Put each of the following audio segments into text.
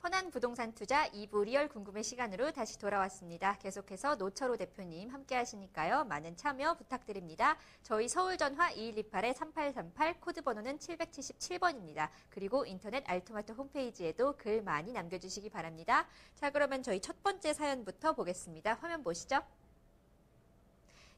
편한 부동산 투자 2부 리얼 궁금해 시간으로 다시 돌아왔습니다. 계속해서 노철호 대표님 함께 하시니까요. 많은 참여 부탁드립니다. 저희 서울전화 2128-3838 코드 번호는 777번입니다. 그리고 인터넷 알토마토 홈페이지에도 글 많이 남겨주시기 바랍니다. 자, 그러면 저희 첫 번째 사연부터 보겠습니다. 화면 보시죠.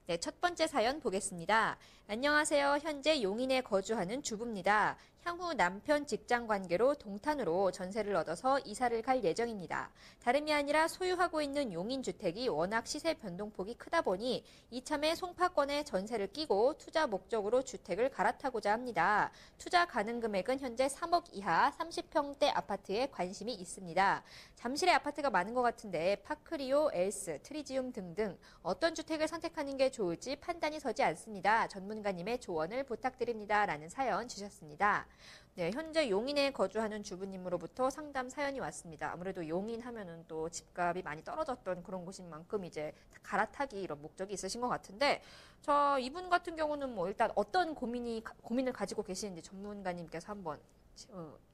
네, 첫 번째 사연 보겠습니다. 안녕하세요. 현재 용인에 거주하는 주부입니다. 향후 남편 직장 관계로 동탄으로 전세를 얻어서 이사를 갈 예정입니다. 다름이 아니라 소유하고 있는 용인 주택이 워낙 시세 변동폭이 크다 보니 이참에 송파권에 전세를 끼고 투자 목적으로 주택을 갈아타고자 합니다. 투자 가능 금액은 현재 3억 이하 30평대 아파트에 관심이 있습니다. 잠실에 아파트가 많은 것 같은데 파크리오, 엘스, 트리지움 등등 어떤 주택을 선택하는 게 좋을지 판단이 서지 않습니다. 전문가님의 조언을 부탁드립니다. 라는 사연 주셨습니다. 네, 현재 용인에 거주하는 주부님으로부터 상담 사연이 왔습니다. 아무래도 용인 하면은 또 집값이 많이 떨어졌던 그런 곳인 만큼 이제 갈아타기 이런 목적이 있으신 것 같은데, 자, 이분 같은 경우는 뭐 일단 어떤 고민을 가지고 계시는지 전문가님께서 한번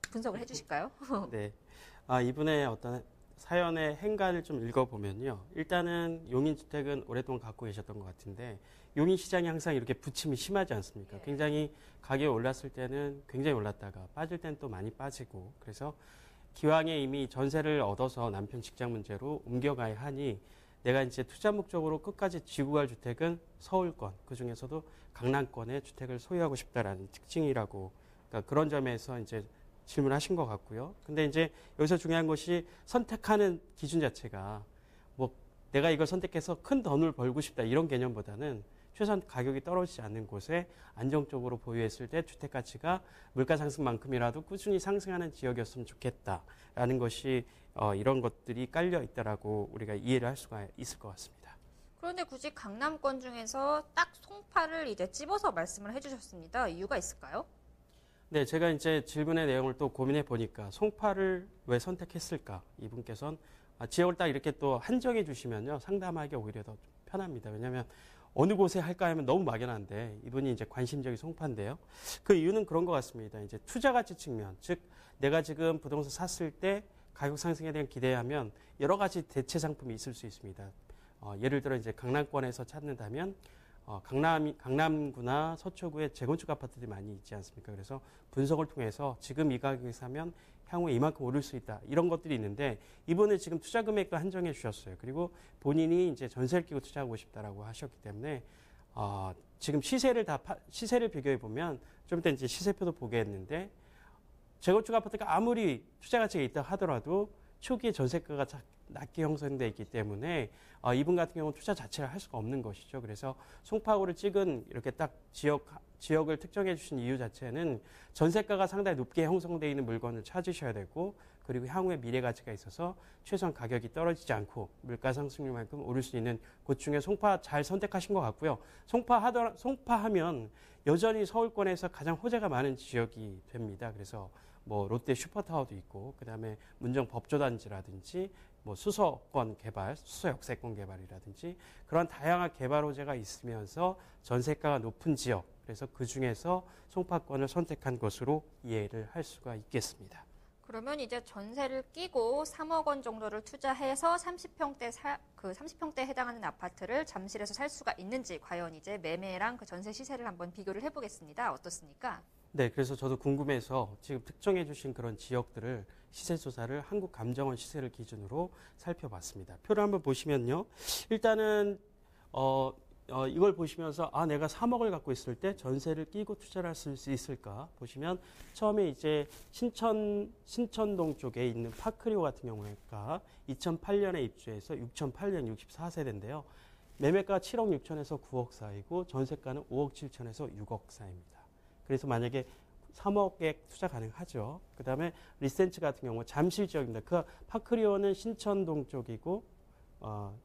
분석을 해주실까요? 네. 이분의 어떤 사연의 행간을 좀 읽어보면요. 일단은 용인주택은 오랫동안 갖고 계셨던 것 같은데 용인 시장이 항상 이렇게 부침이 심하지 않습니까? 굉장히 가격이 올랐을 때는 굉장히 올랐다가 빠질 때는 또 많이 빠지고 그래서 기왕에 이미 전세를 얻어서 남편 직장 문제로 옮겨가야 하니 내가 이제 투자 목적으로 끝까지 지고 갈 주택은 서울권, 그중에서도 강남권의 주택을 소유하고 싶다라는 특징이라고 그러니까 그런 점에서 이제 질문하신 것 같고요. 근데 이제 여기서 중요한 것이 선택하는 기준 자체가 뭐 내가 이걸 선택해서 큰 돈을 벌고 싶다 이런 개념보다는 최소한 가격이 떨어지지 않는 곳에 안정적으로 보유했을 때 주택 가치가 물가 상승만큼이라도 꾸준히 상승하는 지역이었으면 좋겠다라는 것이 이런 것들이 깔려 있다라고 우리가 이해를 할 수가 있을 것 같습니다. 그런데 굳이 강남권 중에서 딱 송파를 이제 찝어서 말씀을 해주셨습니다. 이유가 있을까요? 네, 제가 이제 질문의 내용을 또 고민해 보니까 송파를 왜 선택했을까? 이분께서는 지역을 딱 이렇게 또 한정해 주시면요. 상담하기 오히려 더 편합니다. 왜냐하면 어느 곳에 할까 하면 너무 막연한데 이분이 이제 관심적인 송파인데요. 그 이유는 그런 것 같습니다. 이제 투자 가치 측면, 즉 내가 지금 부동산 샀을 때 가격 상승에 대한 기대하면 여러 가지 대체 상품이 있을 수 있습니다. 예를 들어 이제 강남권에서 찾는다면 강남구나 서초구에 재건축 아파트들이 많이 있지 않습니까? 그래서 분석을 통해서 지금 이 가격에 사면 향후에 이만큼 오를 수 있다. 이런 것들이 있는데 이번에 지금 투자 금액도 한정해 주셨어요. 그리고 본인이 이제 전세를 끼고 투자하고 싶다라고 하셨기 때문에 지금 시세를 비교해 보면 좀 이따 이제 시세표도 보겠는데 재건축 아파트가 아무리 투자 가치가 있다 하더라도 초기에 전세가가 낮게 형성되어 있기 때문에 이분 같은 경우는 투자 자체를 할 수가 없는 것이죠. 그래서 송파구를 찍은 이렇게 딱 지역을 특정해 주신 이유 자체는 전세가가 상당히 높게 형성되어 있는 물건을 찾으셔야 되고 그리고 향후에 미래 가치가 있어서 최소한 가격이 떨어지지 않고 물가 상승률만큼 오를 수 있는 곳 중에 송파 잘 선택하신 것 같고요. 송파 하면 여전히 서울권에서 가장 호재가 많은 지역이 됩니다. 그래서 뭐 롯데 슈퍼타워도 있고 그다음에 문정 법조단지라든지 뭐 수서권 개발, 수서 역세권 개발이라든지 그런 다양한 개발 호재가 있으면서 전세가가 높은 지역, 그래서 그 중에서 송파권을 선택한 것으로 이해를 할 수가 있겠습니다. 그러면 이제 전세를 끼고 3억 원 정도를 투자해서 30평대에 해당하는 아파트를 잠실에서 살 수가 있는지 과연 이제 매매랑 그 전세 시세를 한번 비교를 해보겠습니다. 어떻습니까? 네, 그래서 저도 궁금해서 지금 특정해 주신 그런 지역들을 시세 조사를 한국감정원 시세를 기준으로 살펴봤습니다. 표를 한번 보시면요. 일단은 이걸 보시면서 내가 3억을 갖고 있을 때 전세를 끼고 투자를 할 수 있을까 보시면 처음에 이제 신천동 쪽에 있는 파크리오 같은 경우가 2008년에 입주해서 2008년 64세대인데요. 매매가 7억 6천에서 9억 사이고 전세가는 5억 7천에서 6억 사이입니다. 그래서 만약에 3억에 투자 가능하죠. 그 다음에 리센츠 같은 경우 잠실 지역입니다. 그 파크리오는 신천동 쪽이고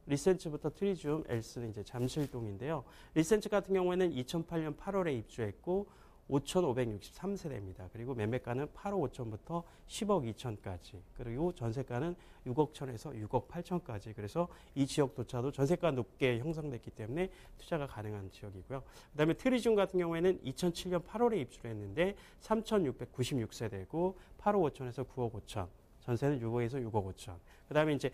리센츠부터 트리지움, 엘스는 이제 잠실동인데요. 리센츠 같은 경우에는 2008년 8월에 입주했고 5,563세대입니다. 그리고 매매가는 8억 5천부터 10억 2천까지. 그리고 전세가는 6억 천에서 6억 8천까지. 그래서 이 지역조차도 전세가 높게 형성됐기 때문에 투자가 가능한 지역이고요. 그다음에 트리지움 같은 경우에는 2007년 8월에 입주를 했는데 3,696세대고 8억 5천에서 9억 5천. 전세는 6억에서 6억 5천. 그다음에 이제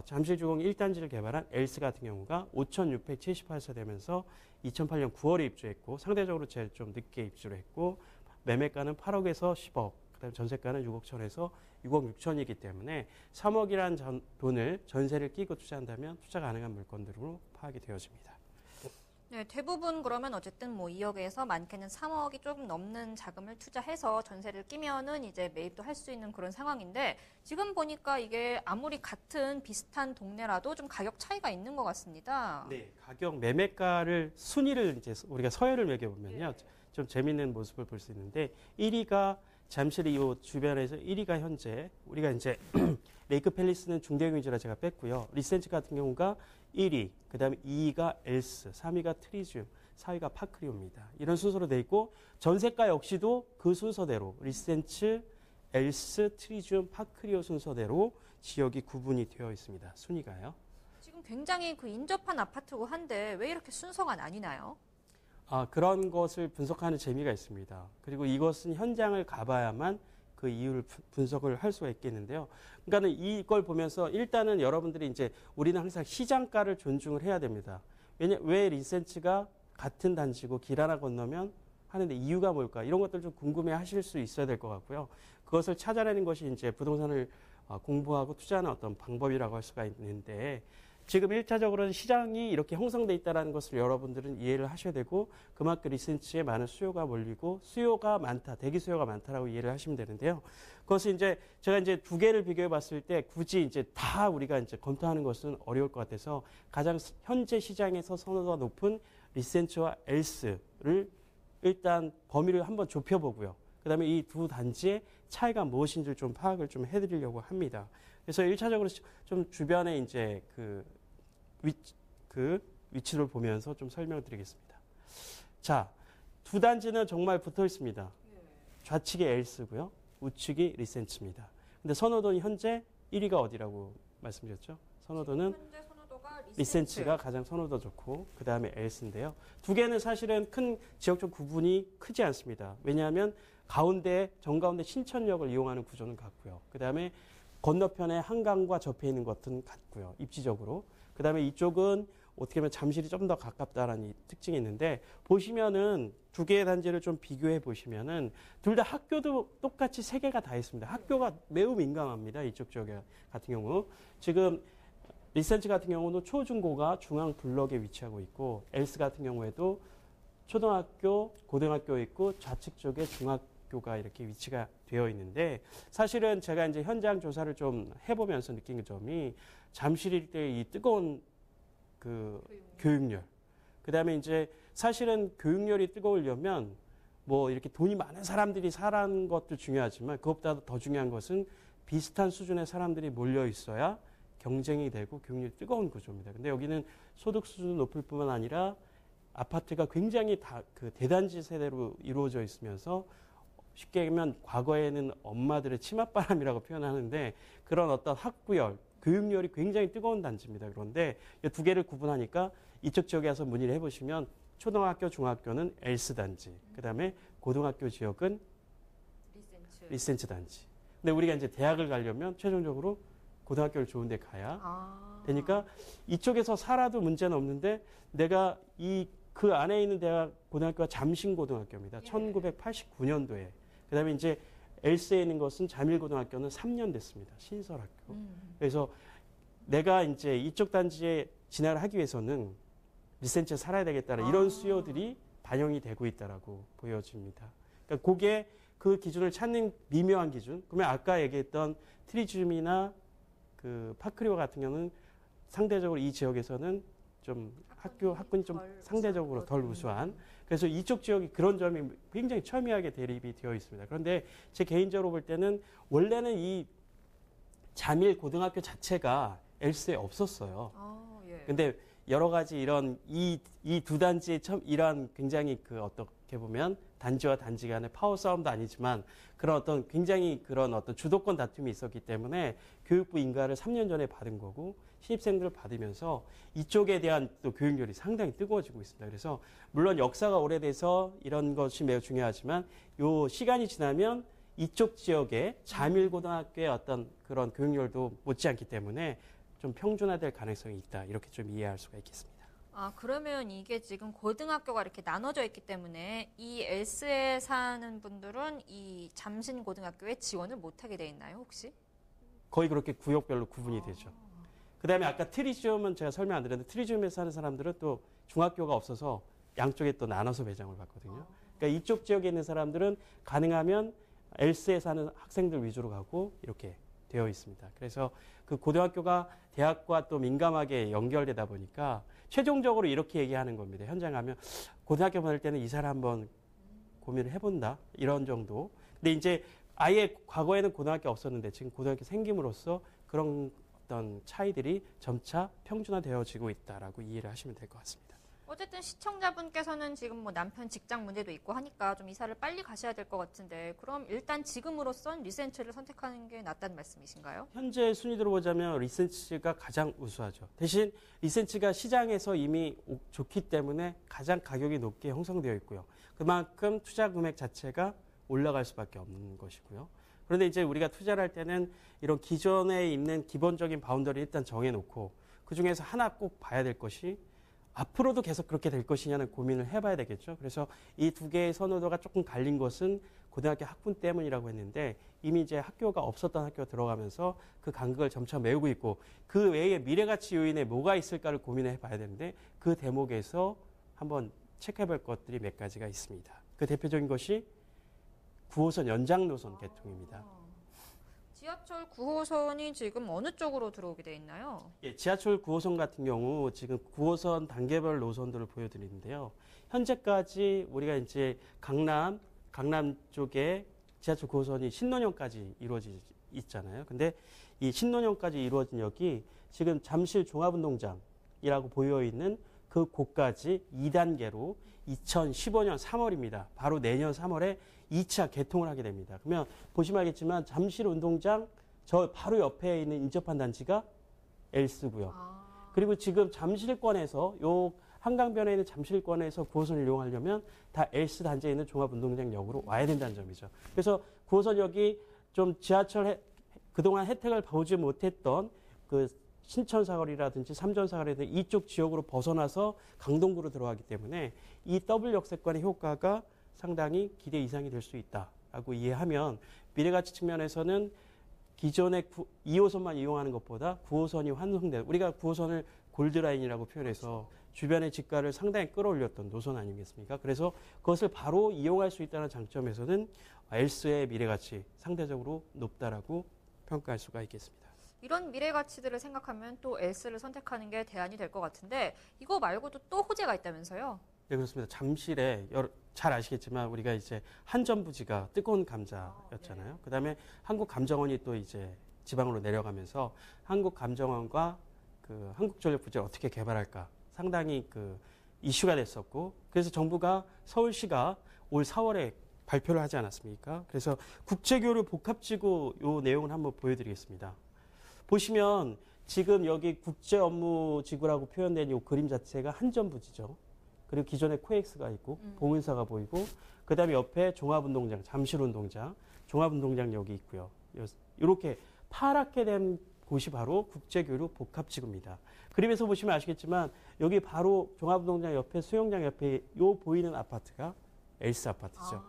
잠실주공 1단지를 개발한 엘스 같은 경우가 5,678세 되면서 2008년 9월에 입주했고 상대적으로 제일 좀 늦게 입주를 했고 매매가는 8억에서 10억. 그다음에 전세가는 6억 천에서 6억 6천이기 때문에 3억이란 돈을 전세를 끼고 투자한다면 투자 가능한 물건들로 파악이 되어집니다. 네, 대부분 그러면 어쨌든 뭐 2억에서 많게는 3억이 조금 넘는 자금을 투자해서 전세를 끼면은 이제 매입도 할 수 있는 그런 상황인데 지금 보니까 이게 아무리 같은 비슷한 동네라도 좀 가격 차이가 있는 것 같습니다. 네, 가격 매매가를 순위를 이제 우리가 서열을 매겨보면요. 좀 재밌는 모습을 볼 수 있는데 1위가 잠실 이 주변에서 1위가 현재 우리가 이제 레이크 팰리스는 중대형위주라 제가 뺐고요. 리센츠 같은 경우가 1위, 그다음에 2위가 엘스, 3위가 트리듐, 4위가 파크리오입니다. 이런 순서로 돼 있고 전세가 역시도 그 순서대로 리센츠, 엘스, 트리듐, 파크리오 순서대로 지역이 구분이 되어 있습니다. 순위가요. 지금 굉장히 그 인접한 아파트고 한데 왜 이렇게 순서가 나뉘나요? 그런 것을 분석하는 재미가 있습니다. 그리고 이것은 현장을 가봐야만 그 이유를 분석을 할 수가 있겠는데요. 그러니까는 이걸 보면서 일단은 여러분들이 이제 우리는 항상 시장가를 존중을 해야 됩니다. 왜 리센츠가 같은 단지고 길 하나 건너면 하는데 이유가 뭘까? 이런 것들 좀 궁금해 하실 수 있어야 될 것 같고요. 그것을 찾아내는 것이 이제 부동산을 공부하고 투자하는 어떤 방법이라고 할 수가 있는데 지금 1차적으로는 시장이 이렇게 형성돼 있다는 것을 여러분들은 이해를 하셔야 되고 그만큼 리센츠에 많은 수요가 몰리고 수요가 많다, 대기 수요가 많다라고 이해를 하시면 되는데요. 그것을 이제 제가 이제 두 개를 비교해 봤을 때 굳이 이제 다 우리가 이제 검토하는 것은 어려울 것 같아서 가장 현재 시장에서 선호도가 높은 리센츠와 엘스를 일단 범위를 한번 좁혀보고요. 그다음에 이 두 단지의 차이가 무엇인지를 좀 파악을 좀 해드리려고 합니다. 그래서 1차적으로 좀 주변에 이제 그 위치를 보면서 좀 설명드리겠습니다. 자, 두 단지는 정말 붙어 있습니다. 좌측이 엘스고요. 우측이 리센츠입니다. 근데 선호도는 현재 1위가 어디라고 말씀드렸죠? 선호도는 현재 선호도가 리센츠가 가장 선호도 좋고 그 다음에 엘스인데요. 두 개는 사실은 큰 지역적 구분이 크지 않습니다. 왜냐하면 정가운데 신천역을 이용하는 구조는 같고요. 그 다음에 건너편에 한강과 접해 있는 것은 같고요. 입지적으로. 그 다음에 이쪽은 어떻게 보면 잠실이 좀 더 가깝다라는 특징이 있는데 보시면은 두 개의 단지를 좀 비교해 보시면은 둘 다 학교도 똑같이 세 개가 다 있습니다. 학교가 매우 민감합니다. 이쪽 지역 같은 경우. 지금 리센츠 같은 경우는 초중고가 중앙 블럭에 위치하고 있고 엘스 같은 경우에도 초등학교, 고등학교 있고 좌측 쪽에 중학교가 이렇게 위치가 되어 있는데 사실은 제가 이제 현장 조사를 좀 해보면서 느낀 점이 잠실 일대의 이 뜨거운 그 교육열. 그다음에 이제 사실은 교육열이 뜨거우려면 뭐 이렇게 돈이 많은 사람들이 사는 것도 중요하지만 그것보다 더 중요한 것은 비슷한 수준의 사람들이 몰려 있어야 경쟁이 되고 교육열이 뜨거운 구조입니다. 근데 여기는 소득 수준이 높을 뿐만 아니라 아파트가 굉장히 그 대단지 세대로 이루어져 있으면서 쉽게 얘기하면 과거에는 엄마들의 치맛바람이라고 표현하는데 그런 어떤 학구열, 교육열이 굉장히 뜨거운 단지입니다. 그런데 이 두 개를 구분하니까 이쪽 지역에 와서 문의를 해보시면 초등학교, 중학교는 엘스 단지, 그 다음에 고등학교 지역은 리센츠 단지. 근데 우리가 이제 대학을 가려면 최종적으로 고등학교를 좋은 데 가야 되니까 이쪽에서 살아도 문제는 없는데 내가 그 안에 있는 대학 고등학교가 잠신고등학교입니다. 1989년도에. 그 다음에 이제 엘스에 있는 것은 잠일고등학교는 3년 됐습니다. 신설학교. 그래서 내가 이제 이쪽 단지에 진학을 하기 위해서는 리센츠에 살아야 되겠다는 이런 수요들이 반영이 되고 있다라고 보여집니다. 그러니까 그게 그 기준을 찾는 미묘한 기준. 그러면 아까 얘기했던 트리듐이나 그 파크리오 같은 경우는 상대적으로 이 지역에서는 좀 학군이 좀 상대적으로 덜 우수한. 그래서 이쪽 지역이 그런 점이 굉장히 첨예하게 대립이 되어 있습니다. 그런데 제 개인적으로 볼 때는 원래는 이 잠일 고등학교 자체가 엘스에 없었어요. 근데 여러 가지 이런 이 두 단지의 이러한 굉장히 그 어떻게 보면 단지와 단지 간의 파워 싸움도 아니지만 그런 어떤 굉장히 그런 어떤 주도권 다툼이 있었기 때문에 교육부 인가를 3년 전에 받은 거고 신입생들을 받으면서 이쪽에 대한 또 교육열이 상당히 뜨거워지고 있습니다. 그래서 물론 역사가 오래돼서 이런 것이 매우 중요하지만 요 시간이 지나면 이쪽 지역의 자밀고등학교의 어떤 그런 교육열도 못지않기 때문에 좀 평준화될 가능성이 있다. 이렇게 좀 이해할 수가 있겠습니다. 아, 그러면 이게 지금 고등학교가 이렇게 나눠져 있기 때문에 이 S에 사는 분들은 이 잠신고등학교에 지원을 못하게 돼 있나요, 혹시? 거의 그렇게 구역별로 구분이 되죠. 그다음에 아까 트리지움은 제가 설명 안 드렸는데 트리지움에 사는 사람들은 또 중학교가 없어서 양쪽에 또 나눠서 배정을 받거든요. 그러니까 이쪽 지역에 있는 사람들은 가능하면 엘스에 사는 학생들 위주로 가고 이렇게 되어 있습니다. 그래서 그 고등학교가 대학과 또 민감하게 연결되다 보니까 최종적으로 이렇게 얘기하는 겁니다. 현장 가면 고등학교 보낼 때는 이사를 한번 고민을 해본다. 이런 정도. 근데 이제 아예 과거에는 고등학교 없었는데 지금 고등학교 생김으로써 그런 어떤 차이들이 점차 평준화되어지고 있다라고 이해를 하시면 될 것 같습니다. 어쨌든 시청자분께서는 지금 뭐 남편 직장 문제도 있고 하니까 좀 이사를 빨리 가셔야 될 것 같은데 그럼 일단 지금으로선 리센츠를 선택하는 게 낫다는 말씀이신가요? 현재 순위대로 보자면 리센치가 가장 우수하죠. 대신 리센치가 시장에서 이미 좋기 때문에 가장 가격이 높게 형성되어 있고요. 그만큼 투자 금액 자체가 올라갈 수밖에 없는 것이고요. 그런데 이제 우리가 투자를 할 때는 이런 기존에 있는 기본적인 바운더리를 일단 정해놓고 그중에서 하나 꼭 봐야 될 것이 앞으로도 계속 그렇게 될 것이냐는 고민을 해봐야 되겠죠. 그래서 이 두 개의 선호도가 조금 갈린 것은 고등학교 학군 때문이라고 했는데 이미 이제 학교가 없었던 학교가 들어가면서 그 간극을 점차 메우고 있고 그 외에 미래가치 요인에 뭐가 있을까를 고민을 해봐야 되는데 그 대목에서 한번 체크해볼 것들이 몇 가지가 있습니다. 그 대표적인 것이 9호선 연장 노선 개통입니다. 지하철 9호선이 지금 어느 쪽으로 들어오게 돼 있나요? 예, 지하철 9호선 같은 경우 지금 9호선 단계별 노선들을 보여드리는데요. 현재까지 우리가 이제 강남 쪽에 지하철 9호선이 신논현까지 이루어지 있잖아요. 근데 이 신논현까지 이루어진 역이 지금 잠실 종합운동장이라고 보여 있는 그 곳까지 2단계로 2015년 3월입니다. 바로 내년 3월에 2차 개통을 하게 됩니다. 그러면 보시면 알겠지만 잠실 운동장 저 바로 옆에 있는 인접한 단지가 엘스고요. 그리고 지금 잠실권에서 요 한강변에 있는 잠실권에서 9호선을 이용하려면 다 엘스 단지에 있는 종합운동장역으로 와야 된다는 점이죠. 그래서 9호선역이 좀 지하철 그동안 혜택을 보지 못했던 그 신천사거리라든지 삼전사거리라든지 이쪽 지역으로 벗어나서 강동구로 들어가기 때문에 이 더블 역세권의 효과가 상당히 기대 이상이 될 수 있다라고 이해하면 미래가치 측면에서는 기존의 2호선만 이용하는 것보다 9호선이 환송된 우리가 9호선을 골드라인이라고 표현해서 주변의 집가를 상당히 끌어올렸던 노선 아니겠습니까? 그래서 그것을 바로 이용할 수 있다는 장점에서는 엘스의 미래가치 상대적으로 높다라고 평가할 수가 있겠습니다. 이런 미래 가치들을 생각하면 또 S를 선택하는 게 대안이 될 것 같은데 이거 말고도 또 호재가 있다면서요? 네, 그렇습니다. 잠실에 잘 아시겠지만 우리가 이제 한전부지가 뜨거운 감자였잖아요. 네. 그다음에 한국감정원이 또 이제 지방으로 내려가면서 한국감정원과 그 한국전력부지를 어떻게 개발할까 상당히 그 이슈가 됐었고 그래서 정부가 서울시가 올 4월에 발표를 하지 않았습니까? 그래서 국제교류 복합지구 요 내용을 한번 보여드리겠습니다. 보시면 지금 여기 국제업무지구라고 표현된 이 그림 자체가 한전부지죠. 그리고 기존에 코엑스가 있고 봉은사가 보이고 그다음에 옆에 종합운동장, 잠실운동장, 종합운동장역이 있고요. 이렇게 파랗게 된 곳이 바로 국제교류 복합지구입니다. 그림에서 보시면 아시겠지만 여기 바로 종합운동장 옆에 수영장 옆에 요 보이는 아파트가 엘스 아파트죠.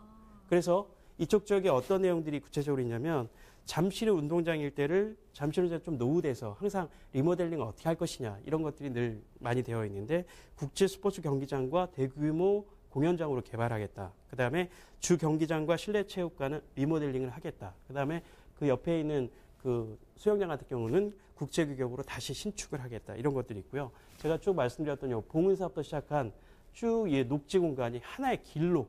그래서 이쪽 지역에 어떤 내용들이 구체적으로 있냐면 잠실 운동장 일대를 잠실 운동장 좀 노후돼서 항상 리모델링을 어떻게 할 것이냐 이런 것들이 늘 많이 되어 있는데 국제 스포츠 경기장과 대규모 공연장으로 개발하겠다. 그다음에 주 경기장과 실내 체육관은 리모델링을 하겠다. 그다음에 그 옆에 있는 그 수영장 같은 경우는 국제 규격으로 다시 신축을 하겠다. 이런 것들이 있고요. 제가 쭉 말씀드렸던 요 봉은사부터 시작한 쭉 이 녹지 공간이 하나의 길로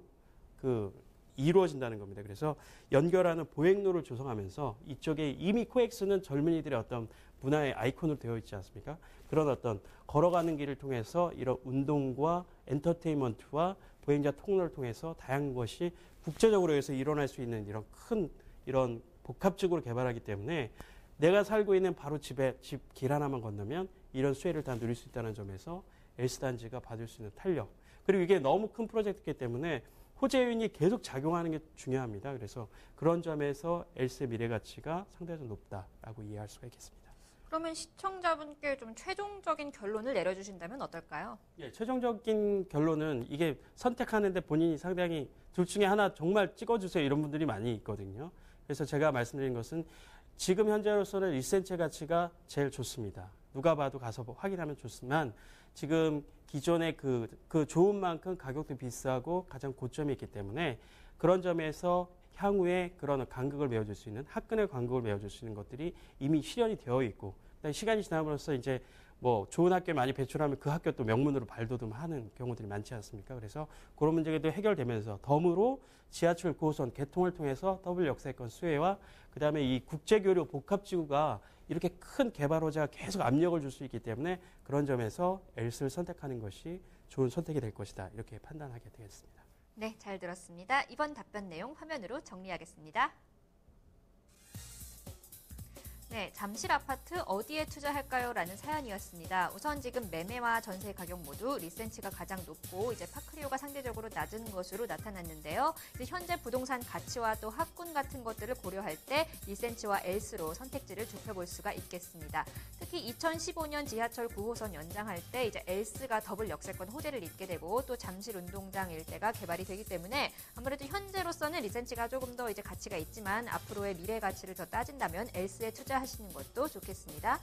그 이루어진다는 겁니다. 그래서 연결하는 보행로를 조성하면서 이쪽에 이미 코엑스는 젊은이들의 어떤 문화의 아이콘으로 되어 있지 않습니까? 그런 어떤 걸어가는 길을 통해서 이런 운동과 엔터테인먼트와 보행자 통로를 통해서 다양한 것이 국제적으로 해서 일어날 수 있는 이런 큰 이런 복합적으로 개발하기 때문에 내가 살고 있는 바로 집에 집 길 하나만 건너면 이런 수혜를 다 누릴 수 있다는 점에서 엘스 단지가 받을 수 있는 탄력. 그리고 이게 너무 큰 프로젝트이기 때문에 호재 요인이 계속 작용하는 게 중요합니다. 그래서 그런 점에서 엘스의 미래 가치가 상대적으로 높다라고 이해할 수가 있겠습니다. 그러면 시청자분께 좀 최종적인 결론을 내려주신다면 어떨까요? 예, 최종적인 결론은 이게 선택하는데 본인이 상당히 둘 중에 하나 정말 찍어주세요 이런 분들이 많이 있거든요. 그래서 제가 말씀드린 것은 지금 현재로서는 1cm 가치가 제일 좋습니다. 누가 봐도 가서 확인하면 좋지만 지금 기존의 그 좋은 만큼 가격도 비싸고 가장 고점이 있기 때문에 그런 점에서 향후에 그런 간극을 메워줄 수 있는 학근의 간극을 메워줄 수 있는 것들이 이미 실현이 되어 있고 시간이 지남으로써 이제 뭐 좋은 학교 많이 배출하면 그 학교 또 명문으로 발돋움하는 경우들이 많지 않습니까? 그래서 그런 문제도 해결되면서 덤으로 지하철 9호선 개통을 통해서 더블 역세권 수혜와 그다음에 이 국제교류 복합지구가 이렇게 큰 개발 호재가 계속 압력을 줄 수 있기 때문에 그런 점에서 엘스를 선택하는 것이 좋은 선택이 될 것이다. 이렇게 판단하게 되겠습니다. 네, 잘 들었습니다. 이번 답변 내용 화면으로 정리하겠습니다. 네, 잠실 아파트 어디에 투자할까요? 라는 사연이었습니다. 우선 지금 매매와 전세 가격 모두 리센치가 가장 높고 이제 파크리오가 상대적으로 낮은 것으로 나타났는데요. 이제 현재 부동산 가치와 또 학군 같은 것들을 고려할 때 리센치와 엘스로 선택지를 좁혀볼 수가 있겠습니다. 특히 2015년 지하철 9호선 연장할 때 이제 엘스가 더블 역세권 호재를 잇게 되고 또 잠실 운동장 일대가 개발이 되기 때문에 아무래도 현재로서는 리센치가 조금 더 이제 가치가 있지만 앞으로의 미래 가치를 더 따진다면 엘스에 투자하시는 것도 좋겠습니다.